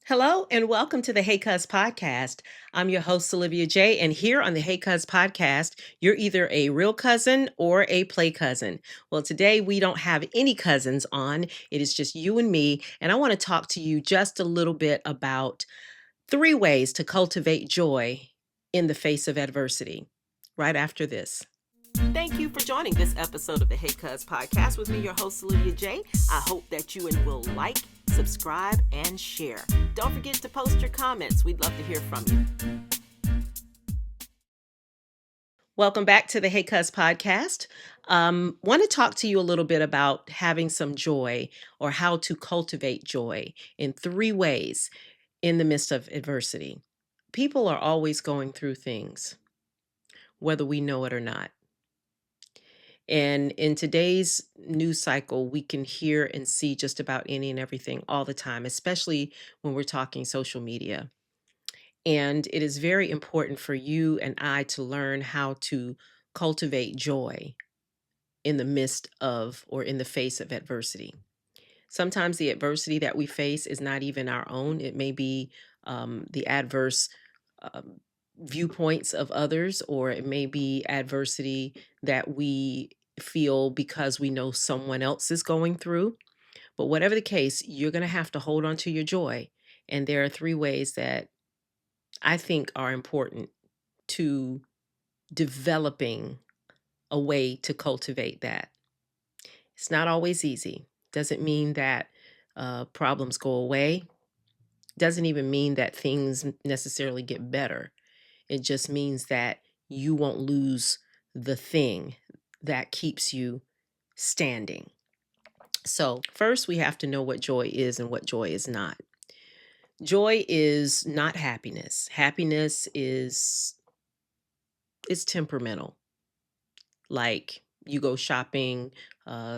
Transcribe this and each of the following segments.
Hello and welcome to the Hey Cuzz podcast. I'm your host, Olivia J. And here on the Hey Cuzz podcast, you're either a real cousin or a play cousin. Well, today we don't have any cousins on. It is just you and me. And I want to talk to you just a little bit about 3 ways to cultivate joy in the face of adversity right after this. Thank you for joining this episode of the Hey Cuzz podcast with me, your host, Olivia J. I hope that you will like, subscribe, and share. Don't forget to post your comments. We'd love to hear from you. Welcome back to the Hey Cuzz podcast. Want to talk to you a little bit about having some joy or how to cultivate joy in 3 ways in the midst of adversity. People are always going through things, whether we know it or not. And in today's news cycle, we can hear and see just about any and everything all the time, especially when we're talking social media. And it is very important for you and I to learn how to cultivate joy in the midst of or in the face of adversity. Sometimes the adversity that we face is not even our own, it may be the adverse um, viewpoints of others, or it may be adversity that we feel because we know someone else is going through. But whatever the case, you're going to have to hold on to your joy. And there are 3 ways that I think are important to developing a way to cultivate that. It's not always easy. Doesn't mean that problems go away. Doesn't even mean that things necessarily get better. It just means that you won't lose the thing that keeps you standing. So, first, we have to know what joy is and what joy is not. Joy is not happiness. Happiness is it's temperamental. Like you go shopping,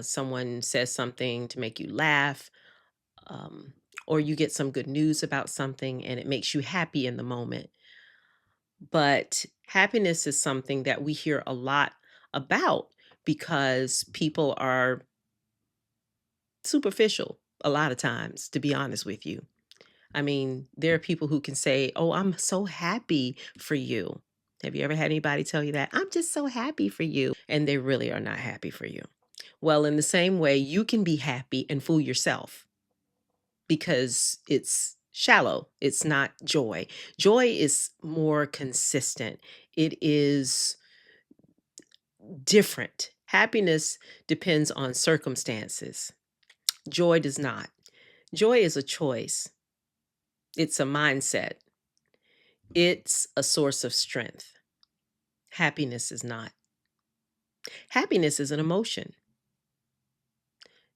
someone says something to make you laugh, um, or you get some good news about something and it makes you happy in the moment. But happiness is something that we hear a lot about because people are superficial a lot of times, to be honest with you. I mean, there are people who can say, "Oh, I'm so happy for you." Have you ever had anybody tell you that? "I'm just so happy for you." And they really are not happy for you. Well, in the same way, you can be happy and fool yourself because it's shallow. It's not joy. Joy is more consistent. It is different. Happiness depends on circumstances. Joy does not. Joy is a choice. It's a mindset. It's a source of strength. Happiness is not. Happiness is an emotion.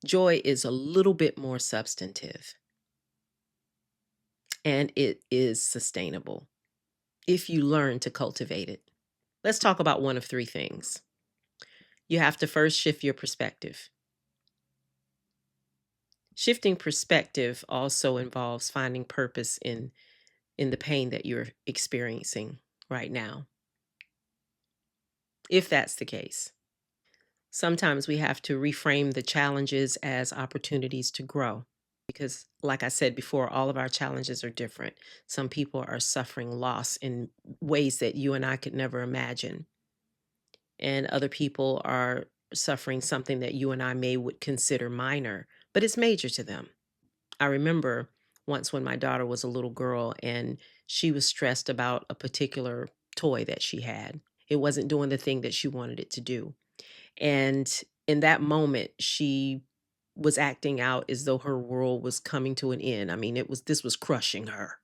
Joy is a little bit more substantive and it is sustainable if you learn to cultivate it. Let's talk about one of 3 things. You have to first shift your perspective. Shifting perspective also involves finding purpose in the pain that you're experiencing right now, if that's the case. Sometimes we have to reframe the challenges as opportunities to grow because, like I said before, all of our challenges are different. Some people are suffering loss in ways that you and I could never imagine, and other people are suffering something that you and I may would consider minor, but it's major to them. I remember once when my daughter was a little girl and she was stressed about a particular toy that she had. It wasn't doing the thing that she wanted it to do. And in that moment, she was acting out as though her world was coming to an end. I mean, this was crushing her.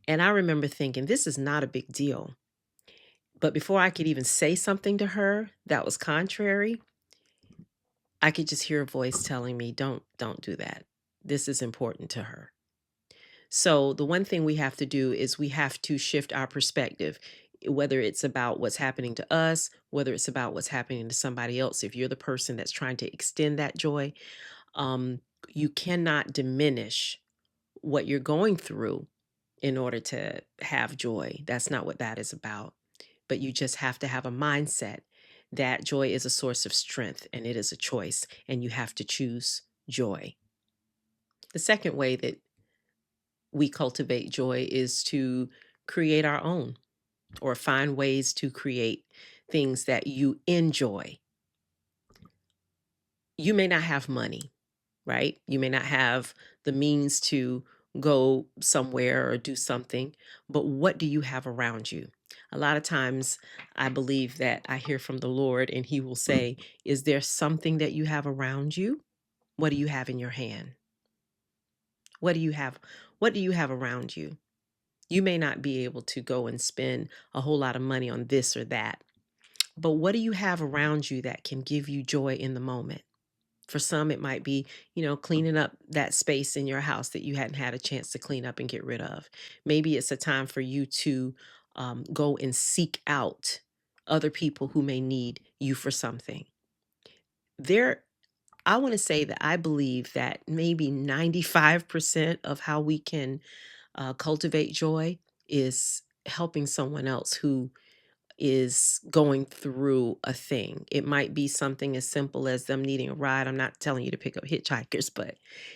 And I remember thinking, this is not a big deal. But before I could even say something to her that was contrary, I could just hear a voice telling me, don't do that. This is important to her. So the one thing we have to do is we have to shift our perspective, whether it's about what's happening to us, whether it's about what's happening to somebody else. If you're the person that's trying to extend that joy, um, you cannot diminish what you're going through in order to have joy. That's not what that is about. But you just have to have a mindset that joy is a source of strength and it is a choice, and you have to choose joy. The second way that we cultivate joy is to create our own, or find ways to create things that you enjoy. You may not have money, right? You may not have the means to go somewhere or do something, but what do you have around you? A lot of times I believe that I hear from the Lord and He will say, is there something that you have around you? What do you have in your hand? What do you have? What do you have around you? You may not be able to go and spend a whole lot of money on this or that, but what do you have around you that can give you joy in the moment? For some, it might be, cleaning up that space in your house that you hadn't had a chance to clean up and get rid of. Maybe it's a time for you to go and seek out other people who may need you for something. There, I want to say that I believe that maybe 95% of how we can cultivate joy is helping someone else who is going through a thing. It might be something as simple as them needing a ride. I'm not telling you to pick up hitchhikers, but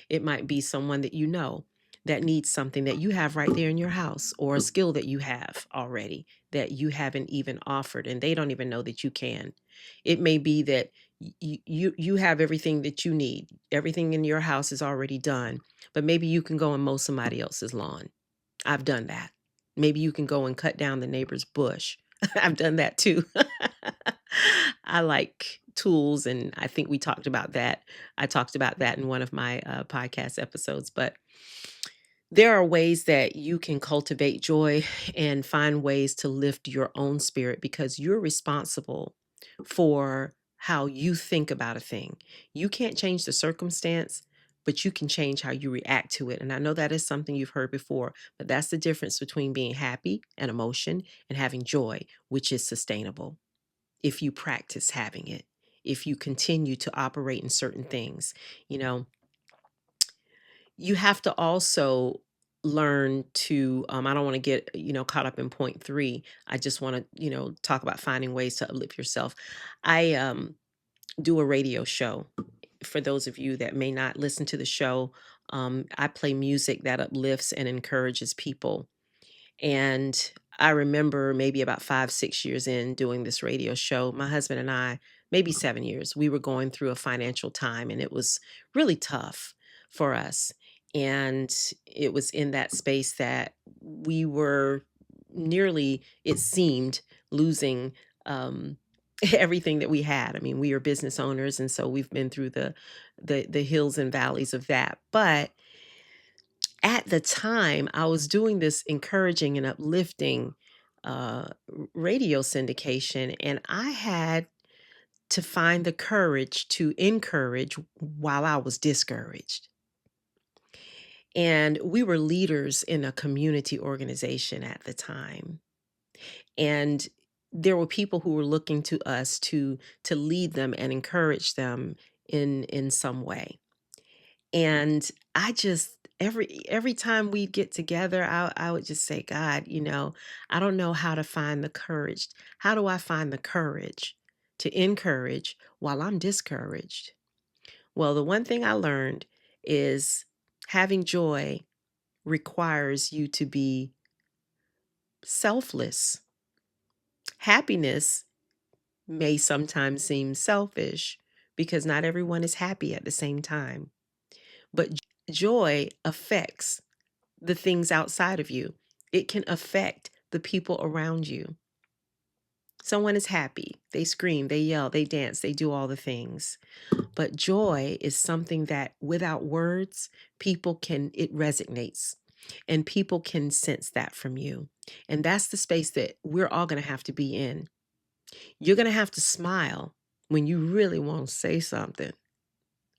it might be someone that you know that needs something that you have right there in your house, or a skill that you have already that you haven't even offered and they don't even know that you can. It may be that you have everything that you need. Everything in your house is already done, but maybe you can go and mow somebody else's lawn. I've done that. Maybe you can go and cut down the neighbor's bush. I've done that too. I like tools, and I think we talked about that. I talked about that in one of my podcast episodes. But there are ways that you can cultivate joy and find ways to lift your own spirit, because you're responsible for how you think about a thing. You can't change the circumstance, but you can change how you react to it. And I know that is something you've heard before, but that's the difference between being happy and emotion and having joy, which is sustainable if you practice having it, if you continue to operate in certain things. You know, you have to also learn to I don't want to get caught up in point three. I just want to talk about finding ways to uplift yourself. I do a radio show. For those of you that may not listen to the show, I play music that uplifts and encourages people. And I remember maybe about 5, 6 years in doing this radio show, my husband and I, maybe 7 years, we were going through a financial time, and it was really tough for us. And it was in that space that we were nearly, it seemed, losing everything that we had. I mean, we are business owners, and so we've been through the hills and valleys of that. But at the time, I was doing this encouraging and uplifting radio syndication, and I had to find the courage to encourage while I was discouraged. And we were leaders in a community organization at the time. And there were people who were looking to us to lead them and encourage them in some way. And I just every time we'd get together, I would just say, God, I don't know how to find the courage. How do I find the courage to encourage while I'm discouraged? Well, the one thing I learned is having joy requires you to be selfless. Happiness may sometimes seem selfish because not everyone is happy at the same time. But joy affects the things outside of you. It can affect the people around you. Someone is happy. They scream, they yell, they dance, they do all the things. But joy is something that without words, it resonates, and people can sense that from you. And that's the space that we're all going to have to be in. You're going to have to smile when you really want to say something.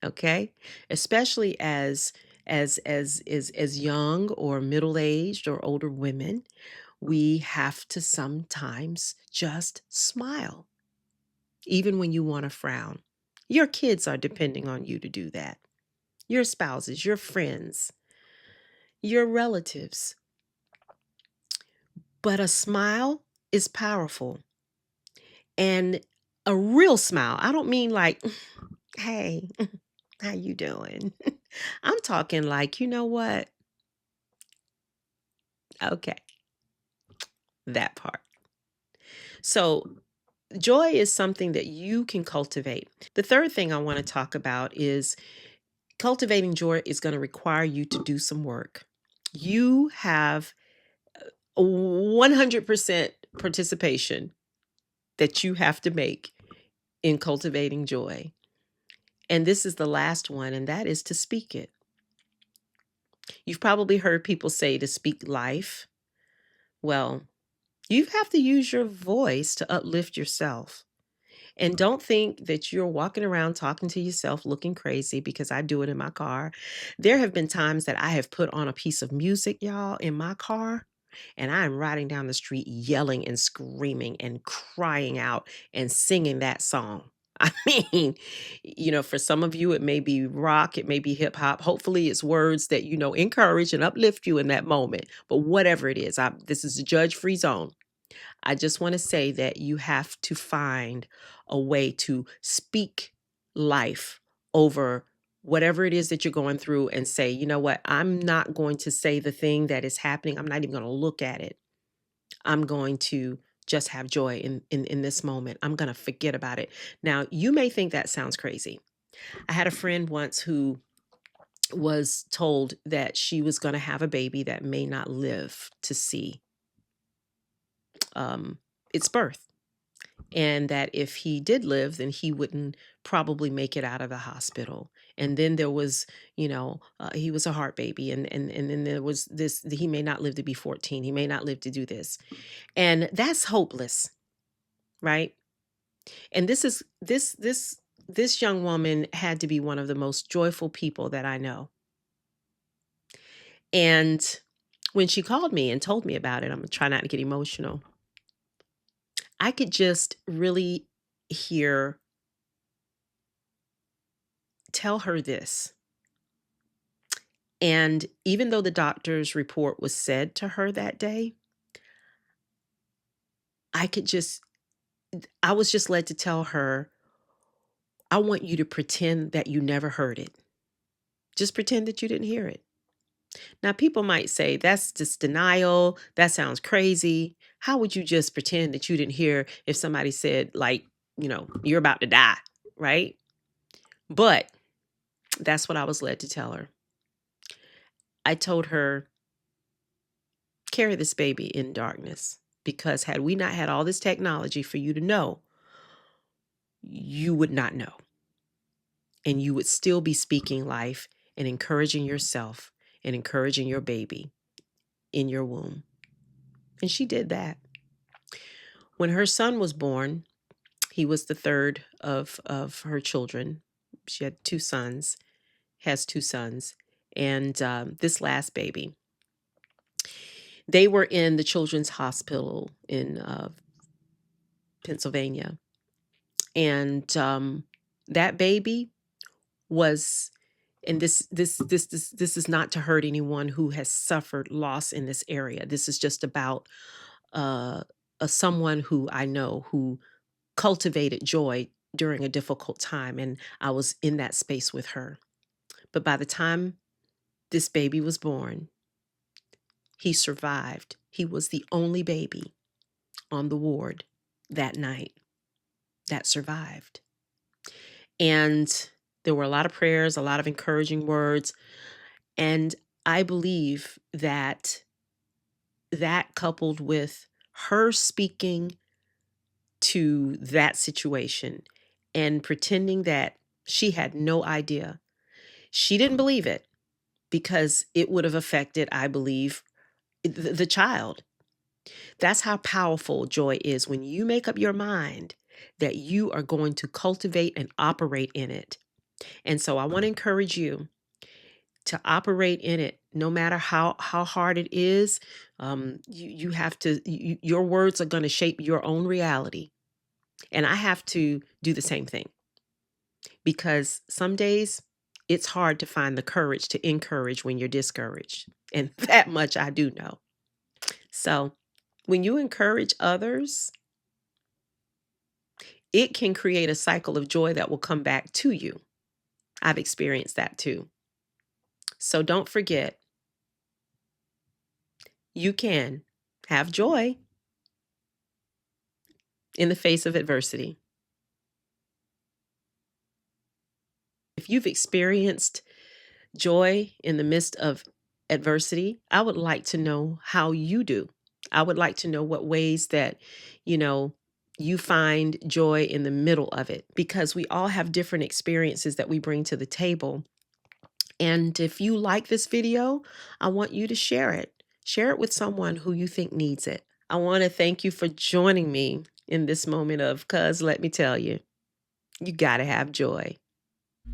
Okay, especially as young or middle-aged or older women, we have to sometimes just smile even when you want to frown. Your kids are depending on you to do that, your spouses, your friends, your relatives. But a smile is powerful. And a real smile, I don't mean like, hey, how you doing? I'm talking like, you know what? Okay, that part. So, joy is something that you can cultivate. The third thing I want to talk about is cultivating joy is going to require you to do some work. You have a 100% participation that you have to make in cultivating joy. And this is the last one, and that is to speak it. You've probably heard people say to speak life. Well, you have to use your voice to uplift yourself. And don't think that you're walking around talking to yourself looking crazy, because I do it in my car. There have been times that I have put on a piece of music, y'all, in my car, and I'm riding down the street yelling and screaming and crying out and singing that song. I mean, for some of you, it may be rock, it may be hip hop. Hopefully, it's words that, encourage and uplift you in that moment. But whatever it is, this is a judge free zone. I just want to say that you have to find a way to speak life over whatever it is that you're going through and say, you know what, I'm not going to say the thing that is happening. I'm not even going to look at it. I'm going to just have joy in this moment. I'm going to forget about it. Now, you may think that sounds crazy. I had a friend once who was told that she was going to have a baby that may not live to see its birth. And that if he did live, then he wouldn't probably make it out of the hospital. And then there was, he was a heart baby, and then there was this. He may not live to be 14. He may not live to do this, and that's hopeless, right? And this young woman had to be one of the most joyful people that I know. And when she called me and told me about it, I'm gonna try not to get emotional. I could just really hear tell her this. And even though the doctor's report was said to her that day, I could just, I was just led to tell her, I want you to pretend that you never heard it. Just pretend that you didn't hear it. Now, people might say, that's just denial. That sounds crazy. How would you just pretend that you didn't hear if somebody said, like, you're about to die, right? But that's what I was led to tell her. I told her, carry this baby in darkness, because had we not had all this technology for you to know, you would not know. And you would still be speaking life and encouraging yourself and encouraging your baby in your womb. And she did that. When her son was born, he was the third of her children. She had two sons, has two sons. And this last baby, they were in the children's hospital in Pennsylvania. And that baby was, and this is not to hurt anyone who has suffered loss in this area. This is just about someone who I know who cultivated joy during a difficult time, and I was in that space with her. But by the time this baby was born, he survived. He was the only baby on the ward that night that survived. And there were a lot of prayers, a lot of encouraging words. And I believe that coupled with her speaking to that situation and pretending that she had no idea, she didn't believe it, because it would have affected, I believe, the child. That's how powerful joy is when you make up your mind that you are going to cultivate and operate in it. And so I want to encourage you to operate in it, no matter how hard it is. You have to, your words are going to shape your own reality. And I have to do the same thing, because some days it's hard to find the courage to encourage when you're discouraged. And that much I do know. So when you encourage others, it can create a cycle of joy that will come back to you. I've experienced that too. So don't forget, you can have joy in the face of adversity. If you've experienced joy in the midst of adversity, I would like to know how you do. I would like to know what ways that, you know, you find joy in the middle of it, because we all have different experiences that we bring to the table. And if you like this video, I want you to share it. Share it with someone who you think needs it. I want to thank you for joining me in this moment of Cuzz, let me tell you, you got to have joy.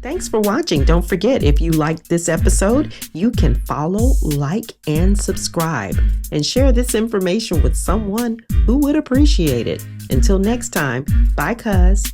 Thanks for watching. Don't forget, if you liked this episode, you can follow, like, and subscribe, and share this information with someone who would appreciate it. Until next time, bye, Cuzz.